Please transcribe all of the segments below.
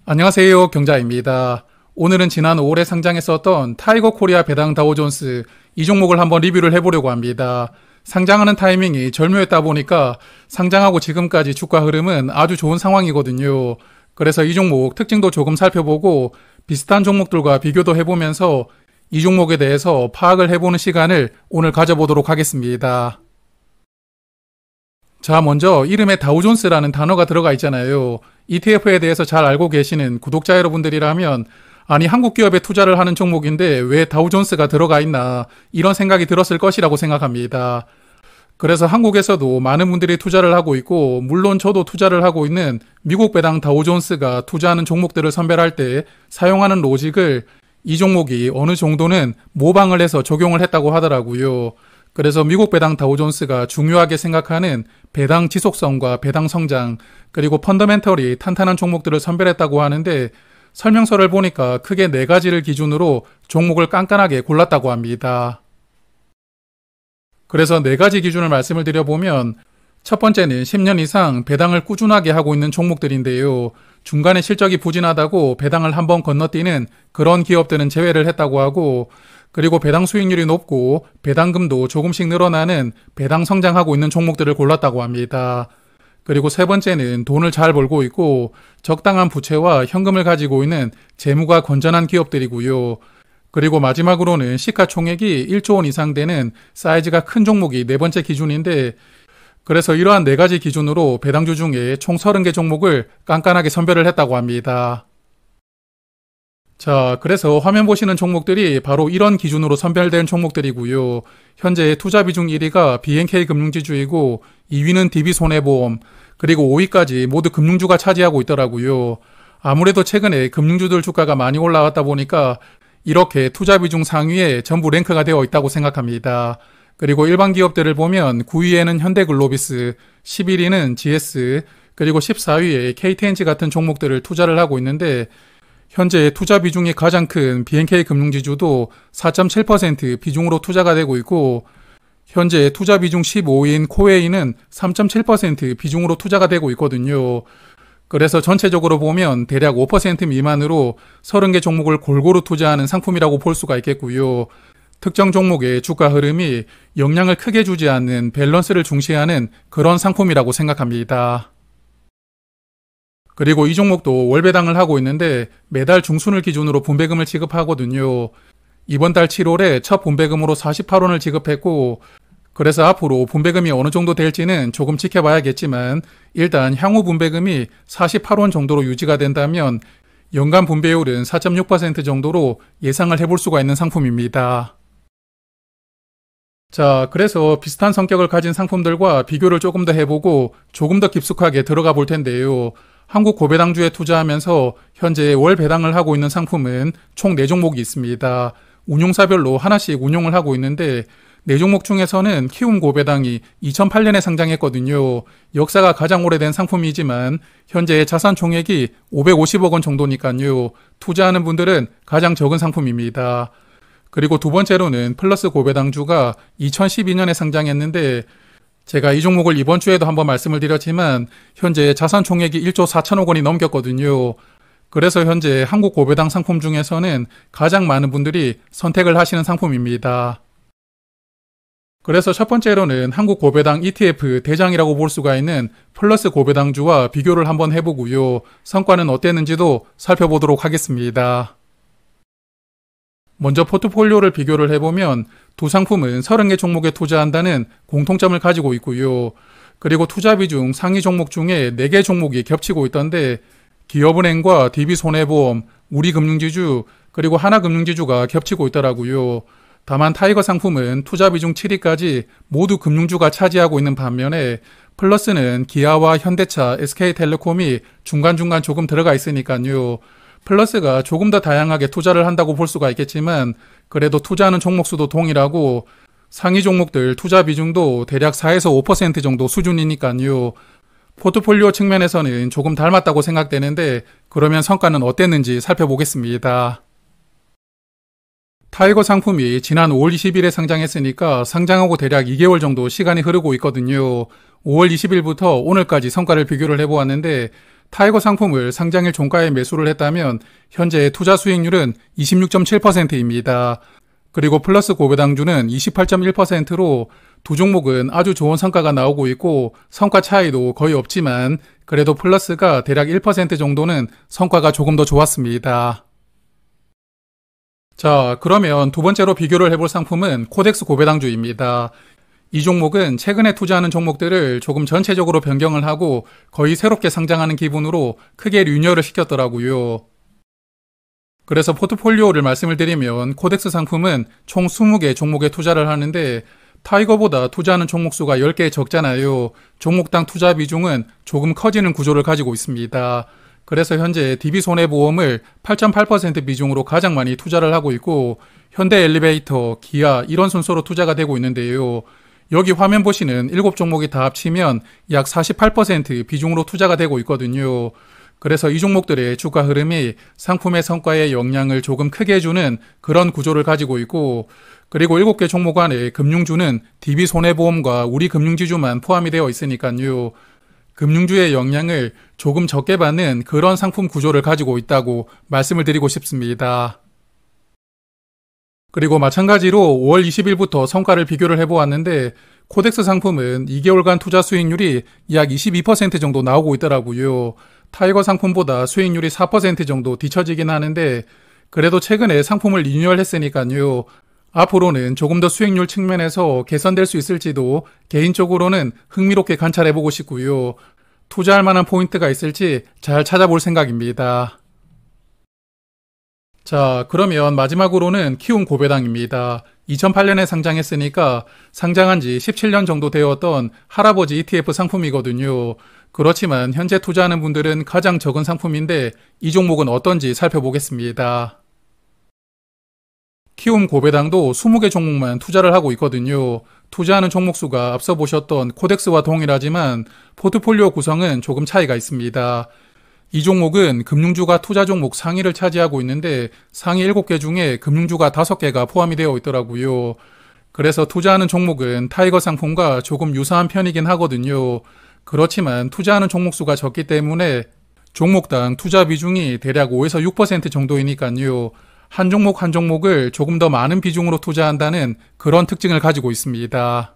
안녕하세요, 경자입니다. 오늘은 지난 5월에 상장했었던 타이거 코리아 배당 다우존스 이 종목을 한번 리뷰를 해보려고 합니다. 상장하는 타이밍이 절묘했다 보니까 상장하고 지금까지 주가 흐름은 아주 좋은 상황이거든요. 그래서 이 종목 특징도 조금 살펴보고 비슷한 종목들과 비교도 해보면서 이 종목에 대해서 파악을 해보는 시간을 오늘 가져보도록 하겠습니다. 자, 먼저 이름에 다우존스라는 단어가 들어가 있잖아요. ETF에 대해서 잘 알고 계시는 구독자 여러분들이라면 아니 한국 기업에 투자를 하는 종목인데 왜 다우존스가 들어가 있나 이런 생각이 들었을 것이라고 생각합니다. 그래서 한국에서도 많은 분들이 투자를 하고 있고 물론 저도 투자를 하고 있는 미국 배당 다우존스가 투자하는 종목들을 선별할 때 사용하는 로직을 이 종목이 어느 정도는 모방을 해서 적용을 했다고 하더라고요. 그래서 미국 배당 다우존스가 중요하게 생각하는 배당 지속성과 배당 성장 그리고 펀더멘털이 탄탄한 종목들을 선별했다고 하는데 설명서를 보니까 크게 4가지를 기준으로 종목을 깐깐하게 골랐다고 합니다. 그래서 4가지 기준을 말씀을 드려보면 첫 번째는 10년 이상 배당을 꾸준하게 하고 있는 종목들인데요. 중간에 실적이 부진하다고 배당을 한번 건너뛰는 그런 기업들은 제외를 했다고 하고 그리고 배당 수익률이 높고 배당금도 조금씩 늘어나는 배당 성장하고 있는 종목들을 골랐다고 합니다. 그리고 세 번째는 돈을 잘 벌고 있고 적당한 부채와 현금을 가지고 있는 재무가 건전한 기업들이고요. 그리고 마지막으로는 시가총액이 1조 원 이상 되는 사이즈가 큰 종목이 4번째 기준인데 그래서 이러한 4가지 기준으로 배당주 중에 총 30개 종목을 깐깐하게 선별을 했다고 합니다. 자, 그래서 화면 보시는 종목들이 바로 이런 기준으로 선별된 종목들이고요. 현재 투자 비중 1위가 BNK 금융지주이고 2위는 DB손해보험, 그리고 5위까지 모두 금융주가 차지하고 있더라고요. 아무래도 최근에 금융주들 주가가 많이 올라왔다 보니까 이렇게 투자 비중 상위에 전부 랭크가 되어 있다고 생각합니다. 그리고 일반 기업들을 보면 9위에는 현대글로비스, 11위는 GS, 그리고 14위에 KTNG 같은 종목들을 투자를 하고 있는데 현재 투자 비중이 가장 큰 BNK 금융지주도 4.7% 비중으로 투자가 되고 있고 현재 투자 비중 15위인 코웨이는 3.7% 비중으로 투자가 되고 있거든요. 그래서 전체적으로 보면 대략 5% 미만으로 30개 종목을 골고루 투자하는 상품이라고 볼 수가 있겠고요. 특정 종목의 주가 흐름이 영향을 크게 주지 않는 밸런스를 중시하는 그런 상품이라고 생각합니다. 그리고 이 종목도 월배당을 하고 있는데 매달 중순을 기준으로 분배금을 지급하거든요. 이번 달 7월에 첫 분배금으로 48원을 지급했고 그래서 앞으로 분배금이 어느 정도 될지는 조금 지켜봐야겠지만 일단 향후 분배금이 48원 정도로 유지가 된다면 연간 분배율은 4.6% 정도로 예상을 해볼 수가 있는 상품입니다. 자, 그래서 비슷한 성격을 가진 상품들과 비교를 조금 더 해보고 조금 더 깊숙하게 들어가 볼 텐데요. 한국 고배당주에 투자하면서 현재 월 배당을 하고 있는 상품은 총 4종목이 있습니다. 운용사별로 하나씩 운용을 하고 있는데 4종목 중에서는 키움 고배당이 2008년에 상장했거든요. 역사가 가장 오래된 상품이지만 현재 자산 총액이 550억 원 정도니까요. 투자하는 분들은 가장 적은 상품입니다. 그리고 두 번째로는 플러스 고배당주가 2012년에 상장했는데 제가 이 종목을 이번 주에도 한번 말씀을 드렸지만 현재 자산 총액이 1조 4천억 원이 넘겼거든요. 그래서 현재 한국 고배당 상품 중에서는 가장 많은 분들이 선택을 하시는 상품입니다. 그래서 첫 번째로는 한국 고배당 ETF 대장이라고 볼 수가 있는 플러스 고배당주와 비교를 한번 해보고요. 성과는 어땠는지도 살펴보도록 하겠습니다. 먼저 포트폴리오를 비교를 해보면 두 상품은 30개 종목에 투자한다는 공통점을 가지고 있고요. 그리고 투자 비중 상위 종목 중에 4개 종목이 겹치고 있던데 기업은행과 DB손해보험, 우리금융지주, 그리고 하나금융지주가 겹치고 있더라고요. 다만 타이거 상품은 투자 비중 7위까지 모두 금융주가 차지하고 있는 반면에 플러스는 기아와 현대차, SK텔레콤이 중간중간 조금 들어가 있으니까요. 플러스가 조금 더 다양하게 투자를 한다고 볼 수가 있겠지만 그래도 투자하는 종목 수도 동일하고 상위 종목들 투자 비중도 대략 4에서 5% 정도 수준이니까요. 포트폴리오 측면에서는 조금 닮았다고 생각되는데 그러면 성과는 어땠는지 살펴보겠습니다. 타이거 상품이 지난 5월 20일에 상장했으니까 상장하고 대략 2개월 정도 시간이 흐르고 있거든요. 5월 20일부터 오늘까지 성과를 비교를 해보았는데 타이거 상품을 상장일 종가에 매수를 했다면 현재 투자 수익률은 26.7%입니다. 그리고 플러스 고배당주는 28.1%로 두 종목은 아주 좋은 성과가 나오고 있고 성과 차이도 거의 없지만 그래도 플러스가 대략 1% 정도는 성과가 조금 더 좋았습니다. 자, 그러면 두 번째로 비교를 해볼 상품은 코덱스 고배당주입니다. 이 종목은 최근에 투자하는 종목들을 조금 전체적으로 변경을 하고 거의 새롭게 상장하는 기분으로 크게 리뉴얼을 시켰더라고요. 그래서 포트폴리오를 말씀을 드리면 코덱스 상품은 총 20개 종목에 투자를 하는데 타이거보다 투자하는 종목 수가 10개 적잖아요. 종목당 투자 비중은 조금 커지는 구조를 가지고 있습니다. 그래서 현재 DB손해보험을 8.8% 비중으로 가장 많이 투자를 하고 있고 현대엘리베이터, 기아 이런 순서로 투자가 되고 있는데요. 여기 화면 보시는 7종목이 다 합치면 약 48% 비중으로 투자가 되고 있거든요. 그래서 이 종목들의 주가 흐름이 상품의 성과에 영향을 조금 크게 주는 그런 구조를 가지고 있고 그리고 7개 종목 안에 금융주는 DB손해보험과 우리금융지주만 포함이 되어 있으니까요. 금융주의 영향을 조금 적게 받는 그런 상품 구조를 가지고 있다고 말씀을 드리고 싶습니다. 그리고 마찬가지로 5월 20일부터 성과를 비교를 해보았는데 코덱스 상품은 2개월간 투자 수익률이 약 22% 정도 나오고 있더라고요. 타이거 상품보다 수익률이 4% 정도 뒤처지긴 하는데 그래도 최근에 상품을 리뉴얼 했으니까요. 앞으로는 조금 더 수익률 측면에서 개선될 수 있을지도 개인적으로는 흥미롭게 관찰해보고 싶고요. 투자할 만한 포인트가 있을지 잘 찾아볼 생각입니다. 자, 그러면 마지막으로는 키움 고배당입니다. 2008년에 상장했으니까 상장한 지 17년 정도 되었던 할아버지 ETF 상품이거든요. 그렇지만 현재 투자하는 분들은 가장 적은 상품인데 이 종목은 어떤지 살펴보겠습니다. 키움 고배당도 20개 종목만 투자를 하고 있거든요. 투자하는 종목 수가 앞서 보셨던 코덱스와 동일하지만 포트폴리오 구성은 조금 차이가 있습니다. 이 종목은 금융주가 투자 종목 상위를 차지하고 있는데 상위 7개 중에 금융주가 5개가 포함이 되어 있더라고요. 그래서 투자하는 종목은 타이거 상품과 조금 유사한 편이긴 하거든요. 그렇지만 투자하는 종목 수가 적기 때문에 종목당 투자 비중이 대략 5에서 6% 정도이니까요. 한 종목 한 종목을 조금 더 많은 비중으로 투자한다는 그런 특징을 가지고 있습니다.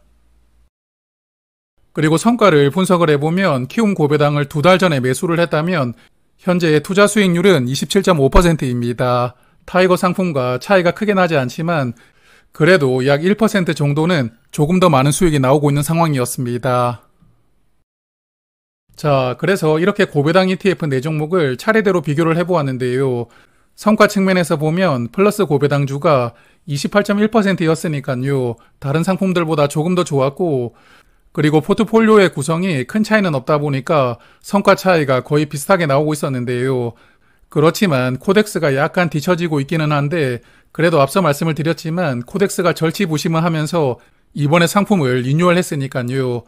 그리고 성과를 분석을 해보면 키움 고배당을 2달 전에 매수를 했다면 현재 투자 수익률은 27.5%입니다. 타이거 상품과 차이가 크게 나지 않지만 그래도 약 1% 정도는 조금 더 많은 수익이 나오고 있는 상황이었습니다. 자, 그래서 이렇게 고배당 ETF 4종목을 차례대로 비교를 해보았는데요. 성과 측면에서 보면 플러스 고배당주가 28.1%였으니까요. 다른 상품들보다 조금 더 좋았고 그리고 포트폴리오의 구성이 큰 차이는 없다 보니까 성과 차이가 거의 비슷하게 나오고 있었는데요. 그렇지만 코덱스가 약간 뒤처지고 있기는 한데 그래도 앞서 말씀을 드렸지만 코덱스가 절치부심을 하면서 이번에 상품을 리뉴얼했으니까요.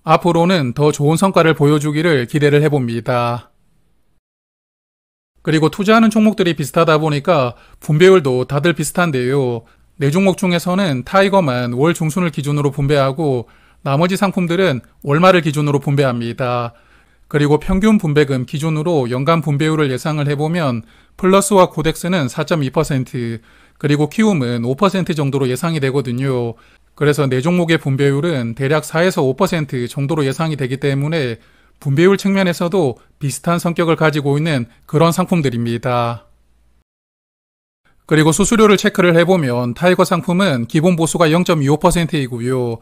앞으로는 더 좋은 성과를 보여주기를 기대를 해봅니다. 그리고 투자하는 종목들이 비슷하다 보니까 분배율도 다들 비슷한데요. 4종목 중에서는 타이거만 월 중순을 기준으로 분배하고 나머지 상품들은 월말을 기준으로 분배합니다. 그리고 평균 분배금 기준으로 연간 분배율을 예상을 해보면 플러스와 코덱스는 4.2%, 그리고 키움은 5% 정도로 예상이 되거든요. 그래서 4종목의 분배율은 대략 4에서 5% 정도로 예상이 되기 때문에 분배율 측면에서도 비슷한 성격을 가지고 있는 그런 상품들입니다. 그리고 수수료를 체크를 해보면 타이거 상품은 기본 보수가 0.25%이고요.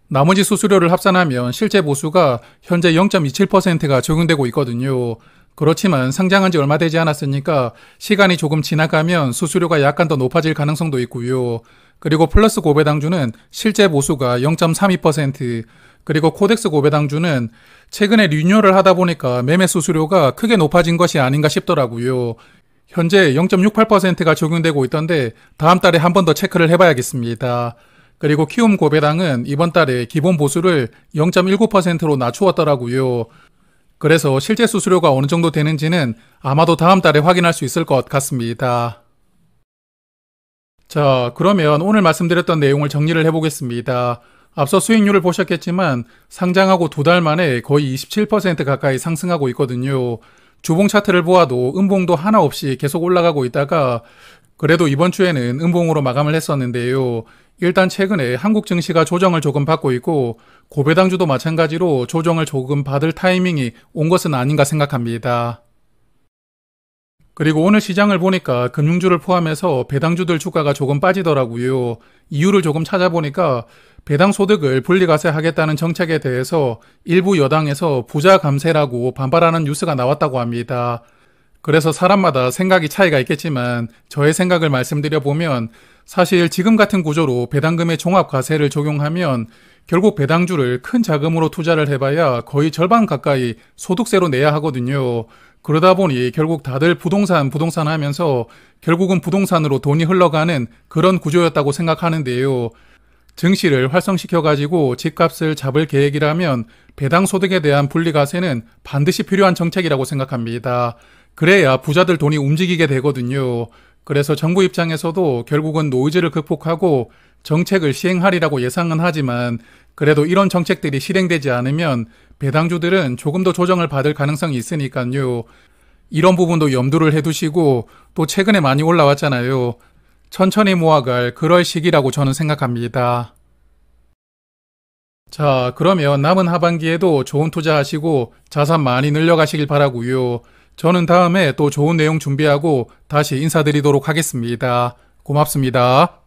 나머지 수수료를 합산하면 실제 보수가 현재 0.27%가 적용되고 있거든요. 그렇지만 상장한 지 얼마 되지 않았으니까 시간이 조금 지나가면 수수료가 약간 더 높아질 가능성도 있고요. 그리고 플러스 고배당주는 실제 보수가 0.32%, 그리고 코덱스 고배당주는 최근에 리뉴얼을 하다 보니까 매매 수수료가 크게 높아진 것이 아닌가 싶더라고요. 현재 0.68%가 적용되고 있던데 다음 달에 한 번 더 체크를 해봐야겠습니다. 그리고 키움 고배당은 이번 달에 기본 보수를 0.19%로 낮추었더라고요. 그래서 실제 수수료가 어느 정도 되는지는 아마도 다음 달에 확인할 수 있을 것 같습니다. 자, 그러면 오늘 말씀드렸던 내용을 정리를 해보겠습니다. 앞서 수익률을 보셨겠지만 상장하고 2달 만에 거의 27% 가까이 상승하고 있거든요. 주봉 차트를 보아도 음봉도 하나 없이 계속 올라가고 있다가 그래도 이번 주에는 음봉으로 마감을 했었는데요. 일단 최근에 한국 증시가 조정을 조금 받고 있고 고배당주도 마찬가지로 조정을 조금 받을 타이밍이 온 것은 아닌가 생각합니다. 그리고 오늘 시장을 보니까 금융주를 포함해서 배당주들 주가가 조금 빠지더라고요. 이유를 조금 찾아보니까 배당 소득을 분리과세하겠다는 정책에 대해서 일부 여당에서 부자 감세라고 반발하는 뉴스가 나왔다고 합니다. 그래서 사람마다 생각이 차이가 있겠지만 저의 생각을 말씀드려보면 사실 지금 같은 구조로 배당금의 종합과세를 적용하면 결국 배당주를 큰 자금으로 투자를 해봐야 거의 절반 가까이 소득세로 내야 하거든요. 그러다 보니 결국 다들 부동산 하면서 결국은 부동산으로 돈이 흘러가는 그런 구조였다고 생각하는데요. 증시를 활성시켜가지고 집값을 잡을 계획이라면 배당 소득에 대한 분리과세는 반드시 필요한 정책이라고 생각합니다. 그래야 부자들 돈이 움직이게 되거든요. 그래서 정부 입장에서도 결국은 노이즈를 극복하고 정책을 시행하리라고 예상은 하지만 그래도 이런 정책들이 실행되지 않으면 배당주들은 조금 더 조정을 받을 가능성이 있으니까요. 이런 부분도 염두를 해두시고 또 최근에 많이 올라왔잖아요. 천천히 모아갈 그럴 시기라고 저는 생각합니다. 자, 그러면 남은 하반기에도 좋은 투자하시고 자산 많이 늘려가시길 바라고요. 저는 다음에 또 좋은 내용 준비하고 다시 인사드리도록 하겠습니다. 고맙습니다.